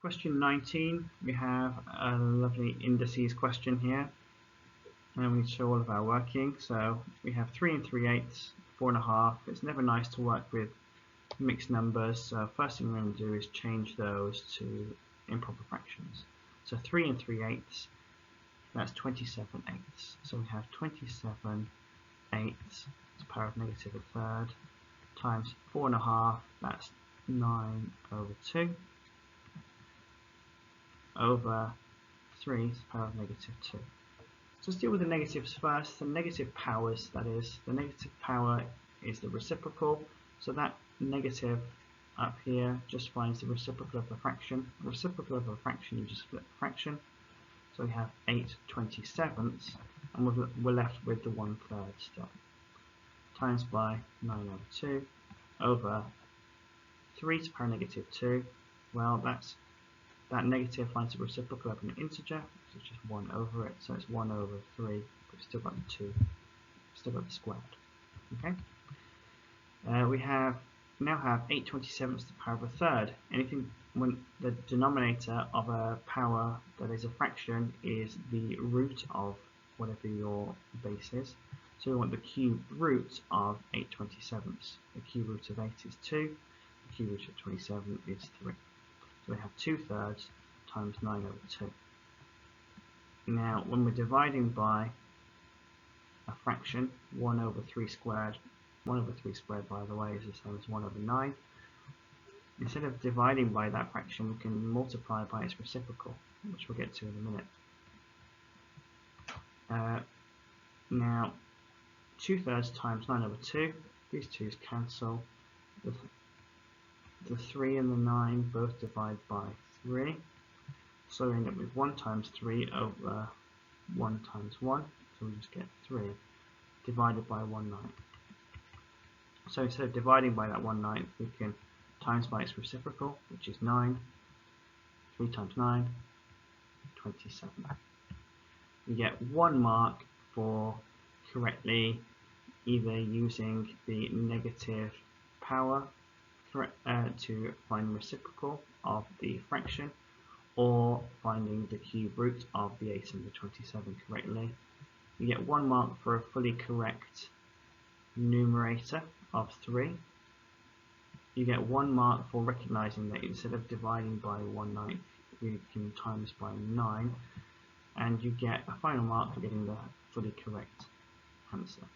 Question 19, we have a lovely indices question here, and we show all of our working. So we have 3 and 3/8, 4.5. It's never nice to work with mixed numbers, so first thing we're going to do is change those to improper fractions. So 3 and 3/8, that's 27/8. So we have 27/8 to the power of negative a third times 4.5, that's 9/2. Over 3 to the power of negative 2. So let's deal with the negatives first. The negative powers, that is, the negative power is the reciprocal, so that negative up here just finds the reciprocal of the fraction. The reciprocal of a fraction, you just flip the fraction. So we have 8/27, and we're left with the 1/3 still. Times by 9/2 over 3 to the power of negative 2. Well, that negative finds the reciprocal of an integer, which is just 1 over it, so it's 1/3, but we've still got the 2, still got the squared. Okay. We now have 8/27 to the power of a third. Anything when the denominator of a power that is a fraction is the root of whatever your base is. So we want the cube root of 8/27. The cube root of 8 is 2. The cube root of 27 is 3. So we have 2/3 times 9/2. Now, when we're dividing by a fraction, 1/3 squared, 1/3 squared, by the way, is the same as 1/9. Instead of dividing by that fraction, we can multiply by its reciprocal, which we'll get to in a minute. Now, 2/3 times 9/2, these twos cancel. The 3 and the 9 both divide by 3, so we end up with 1 times 3 over 1 times 1, so we just get 3 divided by 1/9. So instead of dividing by that 1/9, we can times by its reciprocal, which is 9. 3 times 9, 27. We get 1 mark for correctly either using the negative power to find the reciprocal of the fraction, or finding the cube root of the 8 and the 27 correctly. You get 1 mark for a fully correct numerator of 3. You get 1 mark for recognizing that instead of dividing by 1/9, we can times by 9, and you get a final mark for getting the fully correct answer.